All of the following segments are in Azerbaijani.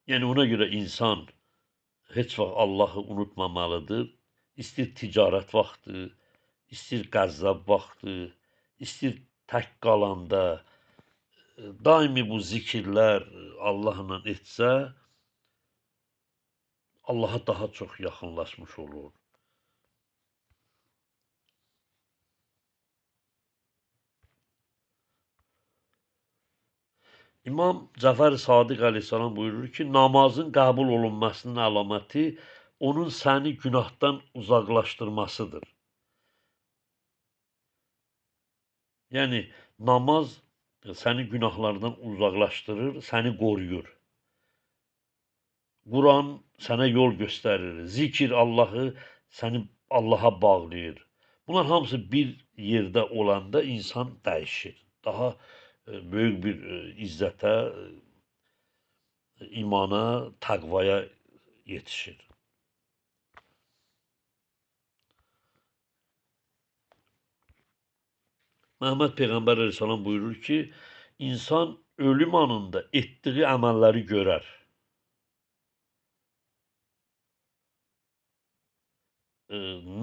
Yəni ona görə insan heç vaxt Allahı unutmamalıdır. İstir ticarət vaxtı, istir qəzzab vaxtı, istir tək qalanda daimi bu zikirlər Allahla etsə, Allaha daha çox yaxınlaşmış olur. İmam Cəfər Sadiq əleyhissalam buyurur ki, namazın qəbul olunmasının əlaməti onun səni günahdan uzaqlaşdırmasıdır. Yəni namaz səni günahlardan uzaqlaşdırır, səni qoruyur. Quran sənə yol göstərir. Zikir Allahı səni Allaha bağlayır. Bunlar hamısı bir yerdə olanda insan dəyişir. Daha böyük bir izzətə, imana, təqvaya yetişir. Məhəmməd Peyğəmbər əleyhissalam buyurur ki, insan ölüm anında etdiyi əməlləri görər.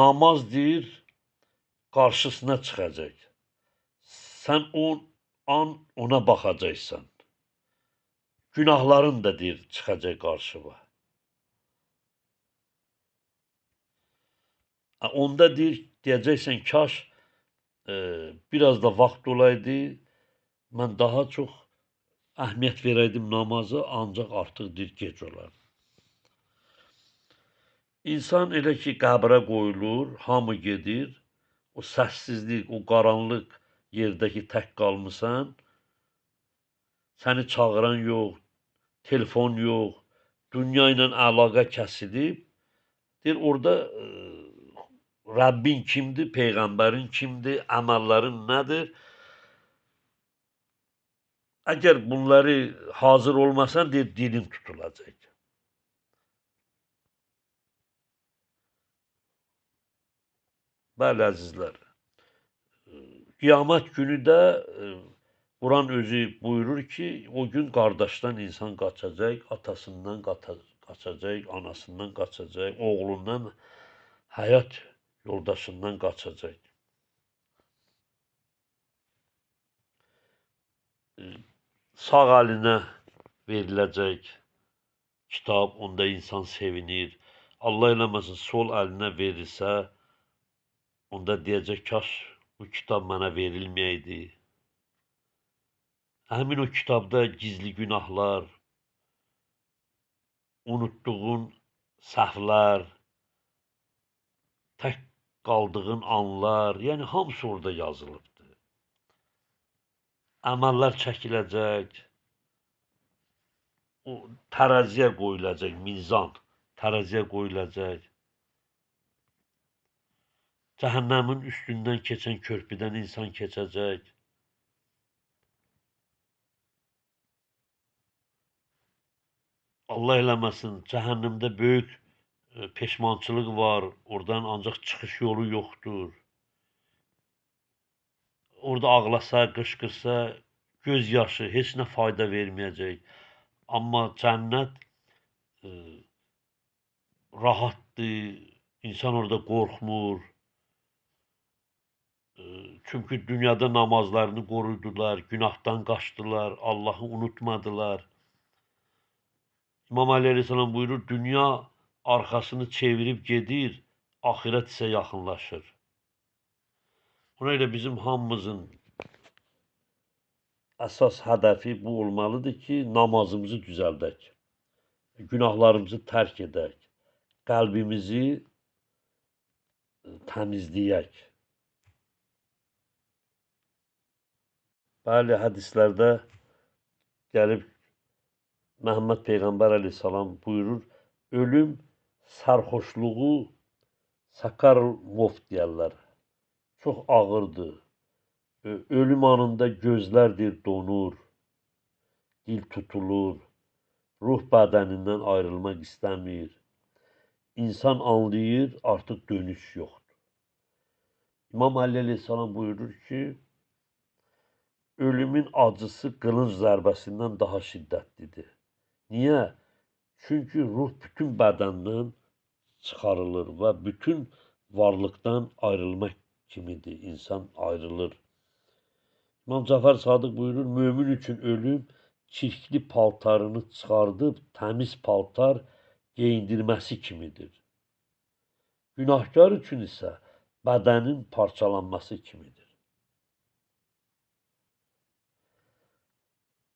Namaz deyir, qarşısına çıxacaq. Sən o an ona baxacaqsan. Günahların da deyir, çıxacaq qarşıma. Onda deyir, deyəcəksən, kaş biraz da vaxt olaydı, mən daha çox əhəmiyyət verəydim namaza, ancaq artıq deyir, gec olar. İnsan elə ki, qəbrə qoyulur, hamı gedir, o səssizlik, o qaranlıq yerdə ki, tək qalmısan, səni çağıran yox, telefon yox, dünya ilə əlaqə kəsilib, deyir, orada Rəbbin kimdir, Peyğəmbərin kimdir, əməllərin nədir? Əgər bunları hazır olmasan, deyir, dilin tutulacaq. Bəli, əzizlər, qiyamət günü də Quran özü buyurur ki, o gün qardaşdan insan qaçacaq, atasından qaçacaq, anasından qaçacaq, oğlundan, həyat yoldaşından qaçacaq. Sağ əlinə veriləcək kitab, onda insan sevinir. Allah eləməsin, sol əlinə verilsə, onda deyəcək, kaş bu kitab mənə verilməyəydi. Həmin o kitabda gizli günahlar, unutduğun səhvlər, tək qaldığın anlar, yəni hamısı orada yazılıbdır. Əməllər çəkiləcək, o tərəziyə qoyulacaq, mizan tərəziyə qoyulacaq. Cəhənnəmin üstündən keçən körpüdən insan keçəcək. Allah eləməsin, cəhənnəmdə böyük peşmançılıq var, oradan ancaq çıxış yolu yoxdur. Orada ağlasa, qışqırsa, göz yaşı heç nə fayda verməyəcək. Amma cənnət rahatdır, insan orada qorxmur. Çünki dünyada namazlarını qoruydular, günahdan qaçdılar, Allahı unutmadılar. İmam Ali əleyhissalam buyurur, dünya arxasını çevirib gedir, axirət isə yaxınlaşır. Ona görə bizim hamımızın əsas hədəfi bu olmalıdır ki, namazımızı düzəldək, günahlarımızı tərk edək, qəlbimizi təmizləyək. Bəli, hədislərdə gəlib Məhəmməd Peyğəmbər əleyhissalam buyurur, ölüm sərxoşluğu Sakarmov deyərlər, çox ağırdır. Ölüm anında gözlərdir donur, dil tutulur, ruh bədənindən ayrılmaq istəmir. İnsan anlayır, artıq dönüş yoxdur. İmam Ali əleyhissalam buyurur ki, ölümün acısı qılınc zərbəsindən daha şiddətlidir. Niyə? Çünki ruh bütün bədəndən çıxarılır və bütün varlıqdan ayrılmaq kimidir. İnsan ayrılır. İmam Cəfər Sadıq buyurur, mömin üçün ölüm çirkli paltarını çıxardıb təmiz paltar geyindirməsi kimidir. Günahkar üçün isə bədənin parçalanması kimidir.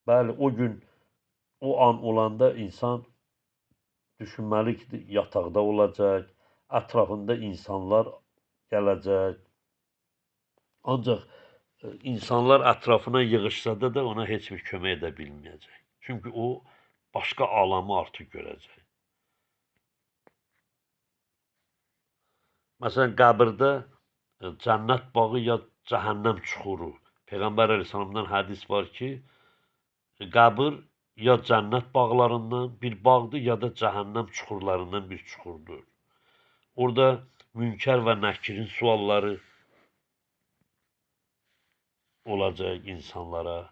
Bəli, o gün, o an olanda insan düşünməli ki, yataqda olacaq, ətrafında insanlar gələcək. Ancaq insanlar ətrafına yığışsa da ona heç bir kömək edə bilməyəcək. Çünki o, başqa alamı artıq görəcək. Məsələn, qəbirdə cənnət bağı ya cəhənnəm çuxuru. Peyğəmbər əleyhissalamdan hədis var ki, qəbir ya cənnət bağlarından bir bağdır, ya da cəhənnəm çuxurlarından bir çuxurdur. Orada Münkər və Nəkirin sualları olacaq insanlara.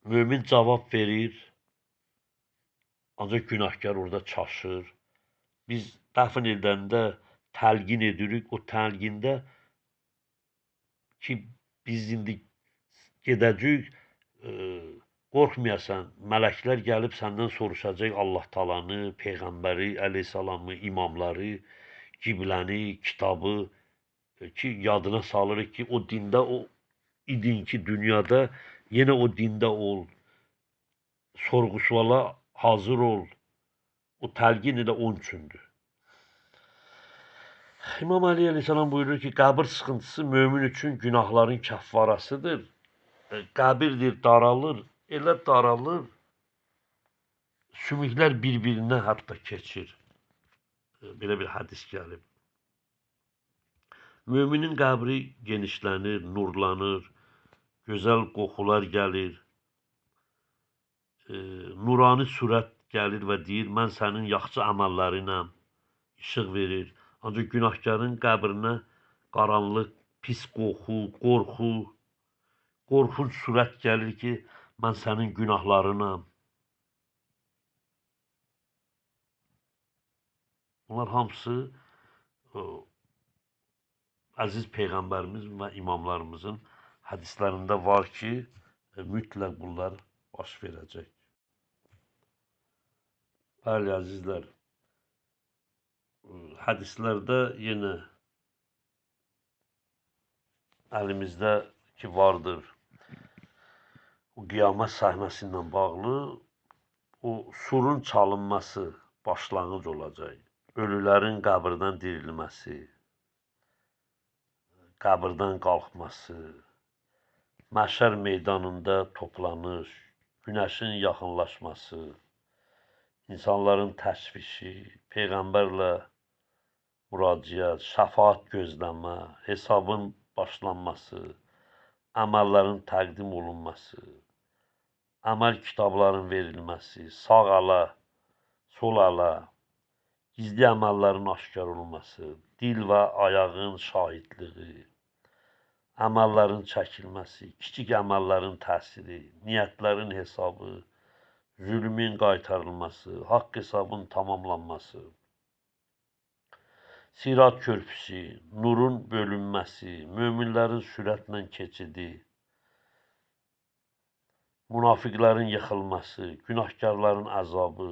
Mömin cavab verir, ancaq günahkar orada çaşır. Biz dəfn edəndə təlqin edirik, o təlqində ki, biz indi gedəcəyik, qorxmayasan, mələklər gəlib səndən soruşacaq Allah talanı, Peyğəmbəri, əleyhissalamı, imamları, qibləni, kitabı ki, yadına salırıq ki, o dində o idin ki, dünyada yenə o dində ol, sorğu-suala hazır ol. O təlqin elə onun üçündür. İmam Əli əleyhissalam buyurur ki, qəbir sıxıntısı mömin üçün günahların kəffarasıdır. Qəbirdir, daralır, elə daralır, sümüklər bir-birinə hətta keçir. Belə bir hədis gəlib. Müminin qəbri genişlənir, nurlanır, gözəl qoxular gəlir, nurani sürət gəlir və deyir, mən sənin yaxşı əməllərinəm, işıq verir. Ancaq günahkarın qəbrinə qaranlıq, pis qoxu, qorxu, qorxunc sürət gəlir ki, mən sənin günahlarınam. Bunlar hamısı əziz Peyğəmbərimiz və imamlarımızın hədislərində var ki, mütləq bunlar baş verəcək. Bəli, əzizlər, hədislərdə yenə əlimizdə ki vardır, o qiyamət səhnəsi ilə bağlı o surun çalınması başlanğıc olacaq. Ölülərin qəbirdən dirilməsi, qəbirdən qalxması, məhşər meydanında toplanış, günəşin yaxınlaşması, insanların təşvişi, Peyğəmbərlə müraciət, şəfaət gözləmə, hesabın başlanması, əməllərin təqdim olunması, əməl kitabların verilməsi, sağ ələ, sol ələ, gizli əməllərin aşkar olunması, dil və ayağın şahidliyi, əməllərin çəkilməsi, kiçik əməllərin təsiri, niyyətlərin hesabı, zülmün qaytarılması, haqq hesabın tamamlanması, Sirat körpüsü, nurun bölünməsi, möminlərin sürətlə keçidi, münafiqlərin yıxılması, günahkarların əzabı,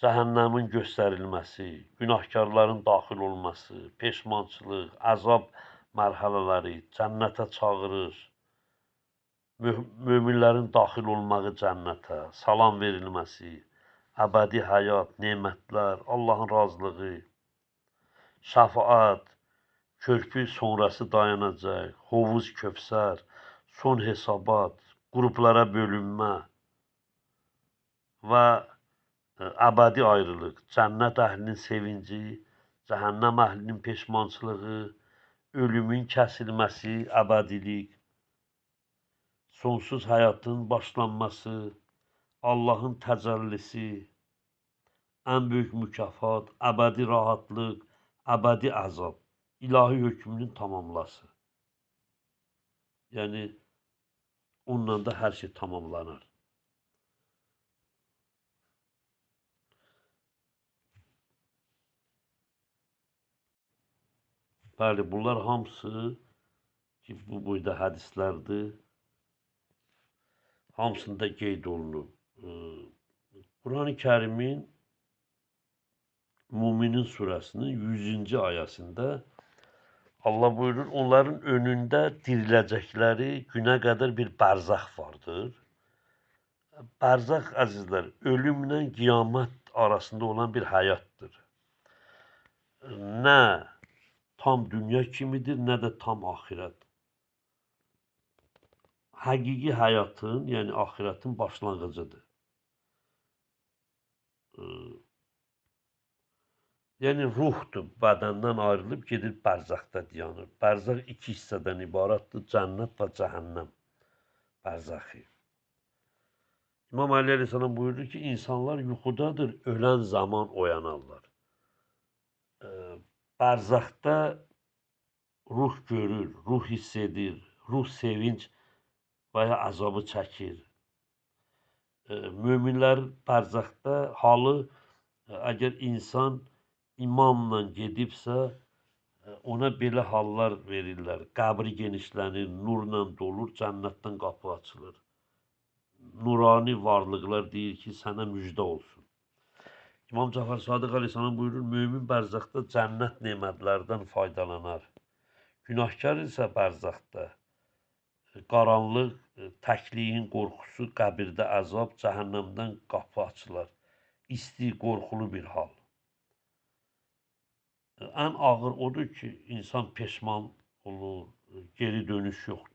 cəhənnəmin göstərilməsi, günahkarların daxil olması, peşmançılıq, əzab mərhələləri, cənnətə çağırış, möminlərin daxil olmağı cənnətə, salam verilməsi, əbədi həyat, nemətlər, Allahın razılığı, şəfaət, körpü sonrası dayanacaq, hovuz Kövsər, son hesabat, qruplara bölünmə və əbədi ayrılıq, cənnət əhlinin sevinci, cəhənnəm əhlinin peşmançılığı, ölümün kəsilməsi, əbədilik, sonsuz həyatın başlanması, Allahın təcəllisi, ən böyük mükafat, əbədi rahatlıq, əbədi əzab, ilahi hökmünün tamamlası. Yəni, onunla da hər şey tamamlanar. Bəli, bunlar hamısı ki, bu boyda hədislərdir. Hamısında qeyd olunub. Quran-ı Kərimin Müminin surəsinin 100-cü ayəsində Allah buyurur, onların önündə diriləcəkləri günə qədər bir bərzəx vardır. Bərzəx, əzizlər, ölümlə qiyamət arasında olan bir həyatdır. Nə tam dünya kimidir, nə də tam axirət. Həqiqi həyatın, yəni axirətin başlanğıcıdır. Yəni ruhdur, bədəndən ayrılıb gedir bərzəxdə dayanır. Bərzəx iki hissədən ibarətdir, cənnət və cəhənnəm bərzəxi. İmam Əli əleyhissalam buyurdu ki, insanlar yuxudadır, ölən zaman oyanarlar. Bərzəxdə ruh görür, ruh hiss edir, ruh sevinç və ya əzabı çəkir. Möminlər bərzəxdə halı, əgər insan imanla gedibsə, ona belə hallar verirlər. Qəbri genişlənir, nurla dolur, cənnətdən qapı açılır. Nurani varlıqlar deyir ki, sənə müjdə olsun. İmam Cəfər Sadiq əleyhissalam buyurur, mömin bərzəxdə cənnət nemətlərdən faydalanar. Günahkar isə bərzəxdə qaranlıq, təkliyin qorxusu, qəbirdə əzab, cəhənnəmdən qapı açılar. İsti, qorxulu bir hal. Ən ağır odur ki, insan peşman olur, geri dönüş yoxdur.